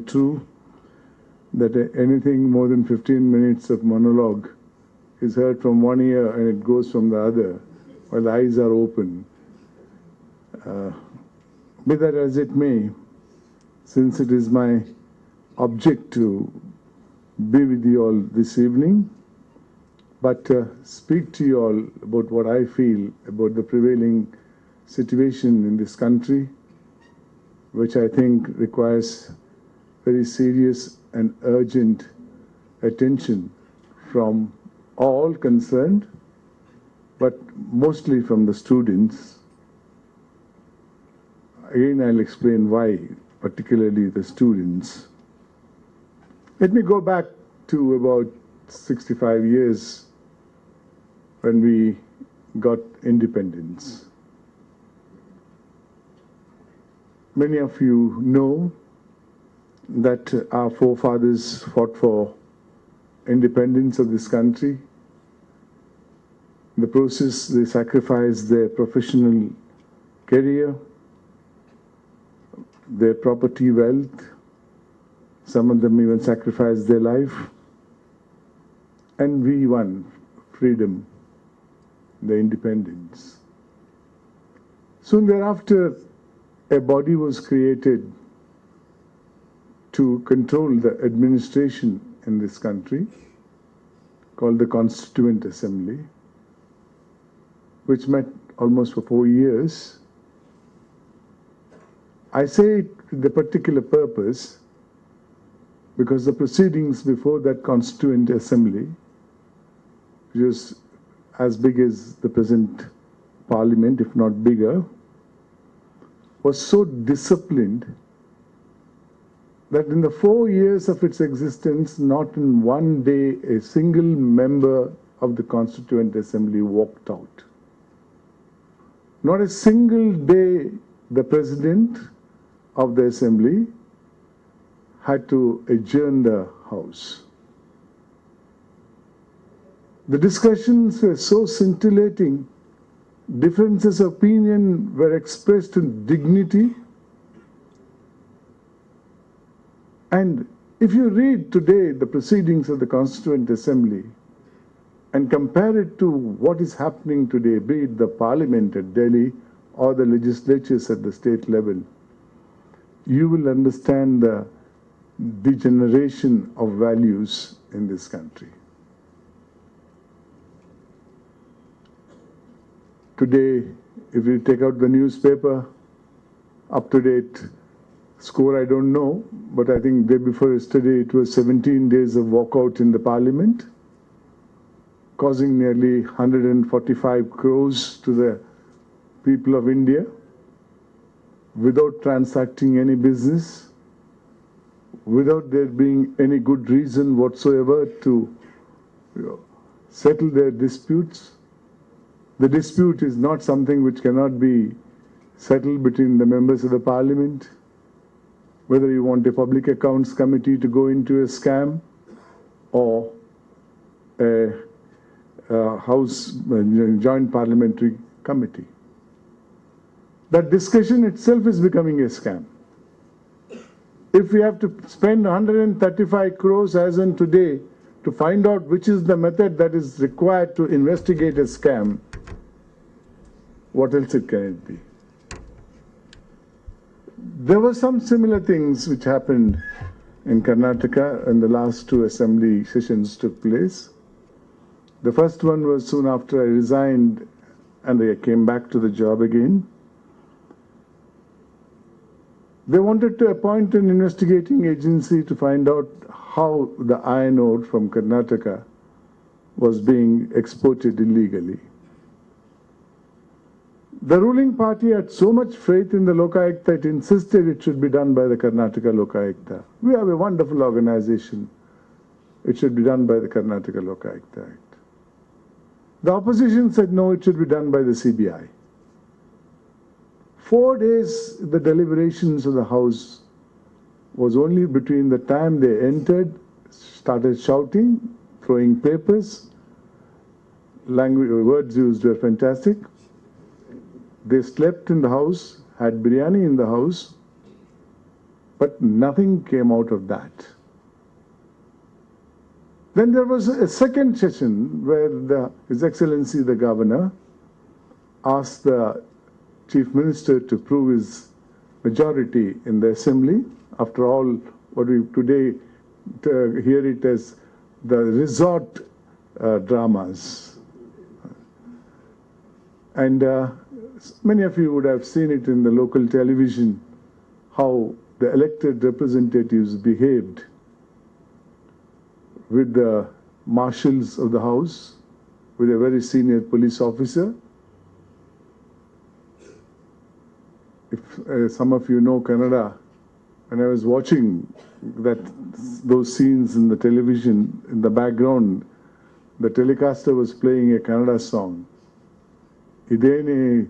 true that anything more than 15 minutes of monologue is heard from one ear and it goes from the other while the eyes are open. Be that as it may, since it is my object to be with you all this evening, but speak to you all about what I feel about the prevailing situation in this country, which I think requires very serious and urgent attention from all concerned, but mostly from the students. Again, I'll explain why, particularly the students. Let me go back to about 65 years when we got independence. Many of you know that our forefathers fought for independence of this country. In the process, they sacrificed their professional career, their property wealth. Some of them even sacrificed their life. And we won freedom, the independence. Soon thereafter, a body was created to control the administration in this country, called the Constituent Assembly, which met almost for 4 years. I say it with the particular purpose because the proceedings before that Constituent Assembly, which was as big as the present Parliament, if not bigger, was so disciplined that in the 4 years of its existence, not in one day a single member of the Constituent Assembly walked out. Not a single day the President of the Assembly had to adjourn the House. The discussions were so scintillating, differences of opinion were expressed in dignity. And if you read today the proceedings of the Constituent Assembly and compare it to what is happening today, be it the Parliament at Delhi or the legislatures at the state level, you will understand the degeneration of values in this country. Today, if you take out the newspaper, up-to-date score I don't know, but I think day before yesterday it was 17 days of walkout in the Parliament, causing nearly 145 crores to the people of India without transacting any business, without there being any good reason whatsoever to settle their disputes. The dispute is not something which cannot be settled between the members of the Parliament. Whether you want a public accounts committee to go into a scam or a joint parliamentary committee. That discussion itself is becoming a scam. If we have to spend 135 crores as in today to find out which is the method that is required to investigate a scam, what else can it be? There were some similar things which happened in Karnataka and the last 2 assembly sessions took place. The first one was soon after I resigned and I came back to the job again. They wanted to appoint an investigating agency to find out how the iron ore from Karnataka was being exported illegally. The ruling party had so much faith in the Lokayukta, it insisted it should be done by the Karnataka Lokayukta. We have a wonderful organization. It should be done by the Karnataka Lokayukta Act. The opposition said no, it should be done by the CBI. 4 days, the deliberations of the House was only between the time they entered, started shouting, throwing papers, words used were fantastic. They slept in the house, had biryani in the house, But nothing came out of that. Then there was a second session where His Excellency the Governor asked the Chief Minister to prove his majority in the Assembly. After all, what we today hear it as the resort dramas. And many of you would have seen it in the local television, how the elected representatives behaved with the marshals of the House, with a very senior police officer. If some of you know Kannada, when I was watching those scenes in the television, in the background, the telecaster was playing a Kannada song. Idene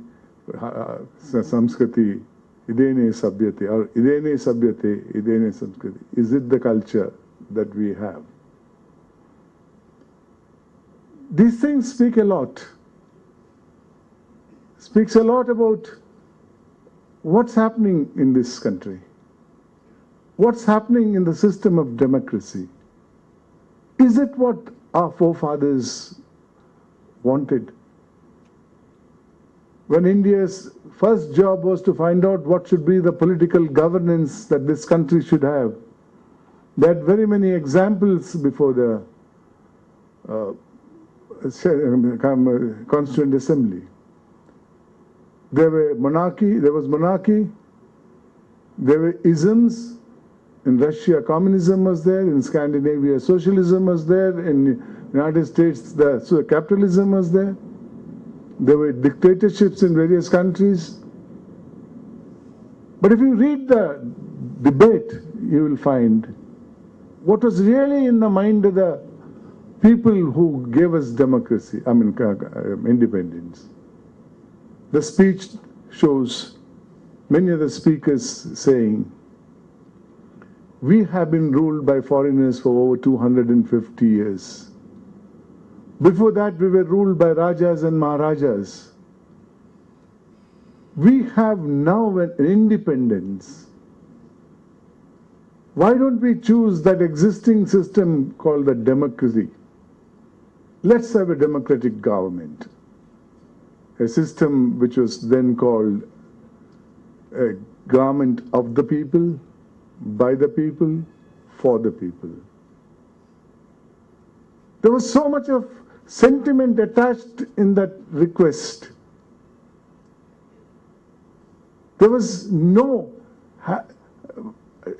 Samskriti, Idene Sabhyate, or Idene Sabhyate, Idene Samskriti. Is it the culture that we have? These things speak a lot. Speaks a lot about what's happening in this country. What's happening in the system of democracy? Is it what our forefathers wanted? When India's first job was to find out what should be the political governance that this country should have, they had very many examples before the Constituent Assembly. There was monarchy, there were isms. In Russia, communism was there. In Scandinavia, socialism was there. In the United States, capitalism was there. There were dictatorships in various countries. But if you read the debate, you will find what was really in the mind of the people who gave us democracy, independence. The speech shows many of the speakers saying, we have been ruled by foreigners for over 250 years. Before that, we were ruled by Rajas and Maharajas. We have now an independence. Why don't we choose that existing system called the democracy? Let's have a democratic government. A system which was then called a government of the people, by the people, for the people. There was so much of sentiment attached in that request. There was no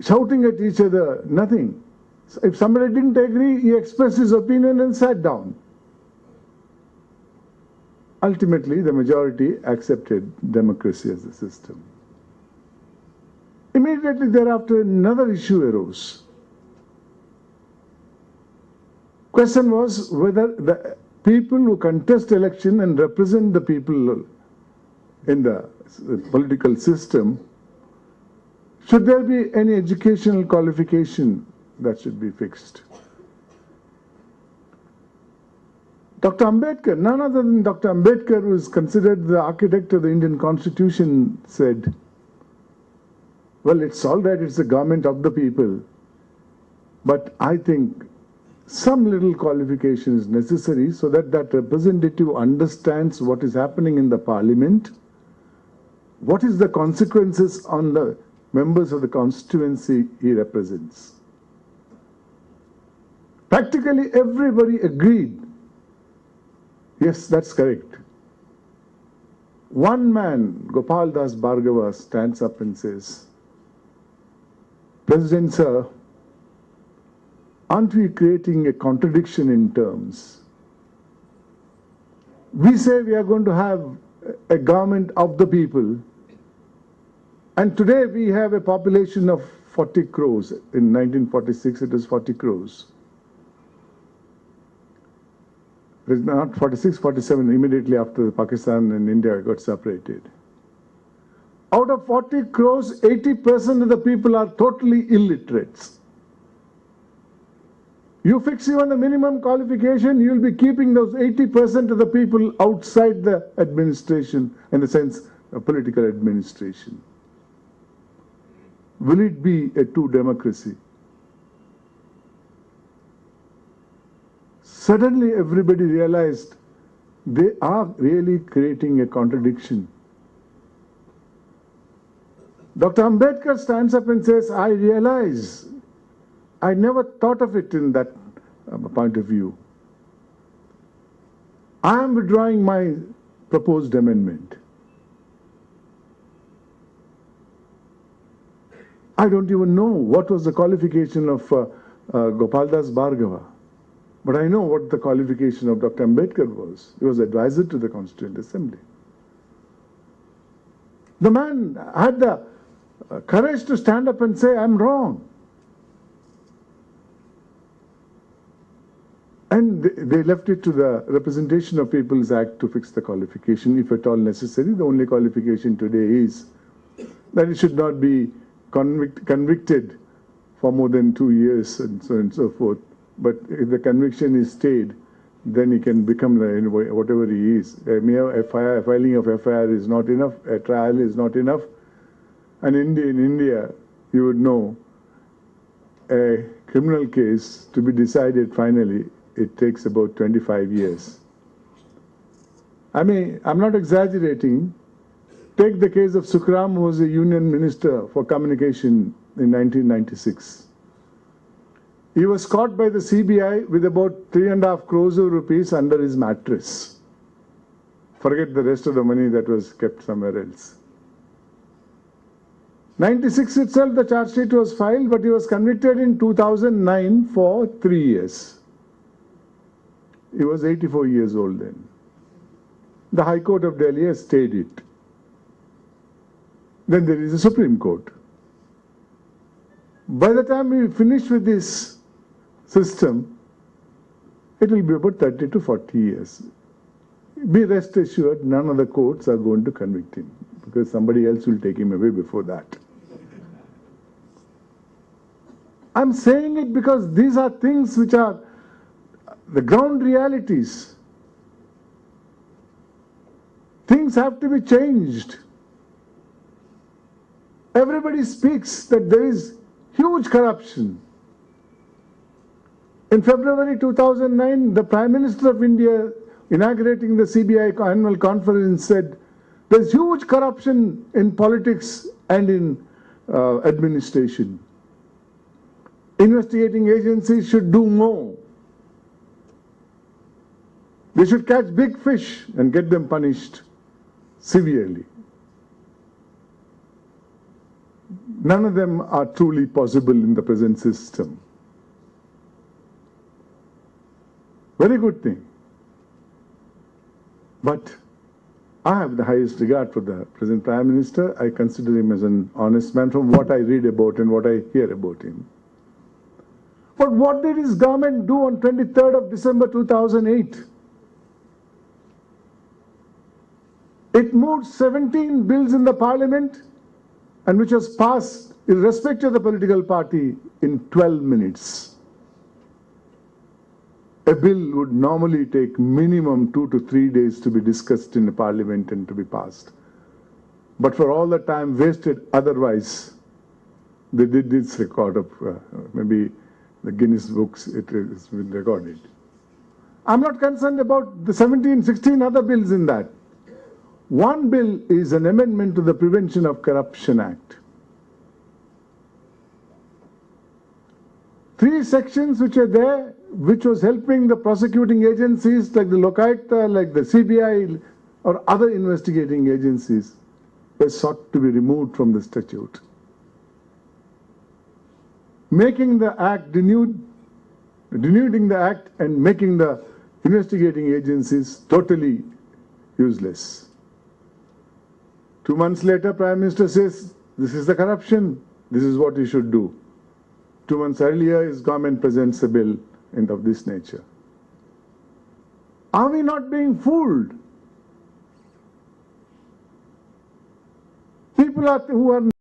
shouting at each other, nothing. If somebody didn't agree, he expressed his opinion and sat down. Ultimately, the majority accepted democracy as a system. Immediately thereafter, another issue arose. Question was whether the people who contest election and represent the people in the political system, should there be any educational qualification that should be fixed? Dr. Ambedkar, none other than Dr. Ambedkar, who is considered the architect of the Indian Constitution, said, well, it's all right, it's the government of the people, but I think some little qualification is necessary so that that representative understands what is happening in the parliament, what is the consequences on the members of the constituency he represents. Practically everybody agreed. Yes, that's correct. One man, Gopal Das Bhargava, stands up and says, President Sir, aren't we creating a contradiction in terms? We say we are going to have a government of the people, and today we have a population of 40 crores. In 1946 it was 40 crores. It is not 46, 47, immediately after Pakistan and India got separated. Out of 40 crores, 80% of the people are totally illiterates. You fix even the minimum qualification, you'll be keeping those 80% of the people outside the administration, in the sense of political administration. will it be a true democracy? Suddenly everybody realized they are really creating a contradiction. Dr. Ambedkar stands up and says, I realize, I never thought of it in that point of view. I am withdrawing my proposed amendment. I don't even know what was the qualification of Gopaldas Bhargava, but I know what the qualification of Dr. Ambedkar was. He was advisor to the Constituent Assembly. The man had the courage to stand up and say, I'm wrong. And they left it to the Representation of People's Act to fix the qualification, if at all necessary. The only qualification today is that it should not be convicted for more than 2 years and so on and so forth. But if the conviction is stayed, then he can become whatever he is. A mere filing of FIR is not enough, a trial is not enough. And in India, you would know, a criminal case to be decided finally, it takes about 25 years. I mean, I'm not exaggerating. Take the case of Sukram, who was a union minister for communication in 1996. He was caught by the CBI with about 3.5 crores of rupees under his mattress. Forget the rest of the money that was kept somewhere else. 96 itself, the charge sheet was filed, but he was convicted in 2009 for 3 years. He was 84 years old then. The High Court of Delhi has stayed it. Then there is the Supreme Court. By the time we finish with this system, it will be about 30 to 40 years. Be rest assured, none of the courts are going to convict him, because somebody else will take him away before that. I'm saying it because these are things which are the ground realities. Things have to be changed. Everybody speaks that there is huge corruption. In February 2009, the Prime Minister of India, inaugurating the CBI annual conference, said there's huge corruption in politics and in administration. Investigating agencies should do more. They should catch big fish and get them punished severely. None of them are truly possible in the present system. Very good thing. But I have the highest regard for the present Prime Minister. I consider him as an honest man from what I read about and what I hear about him. But what did his government do on 23rd of December 2008? It moved 17 bills in the parliament, and which was passed, irrespective of the political party, in 12 minutes. A bill would normally take minimum 2 to 3 days to be discussed in the parliament and to be passed. But for all the time wasted otherwise, they did this record of maybe the Guinness books, it has been recorded. I'm not concerned about the 16 other bills in that. One bill is an amendment to the Prevention of Corruption Act. 3 sections which are there, which was helping the prosecuting agencies like the Lokayukta, like the CBI or other investigating agencies, were sought to be removed from the statute. Making the act, denuding the act and making the investigating agencies totally useless. 2 months later, Prime Minister says, this is the corruption, this is what you should do. 2 months earlier, his government presents a bill of this nature. Are we not being fooled? People who are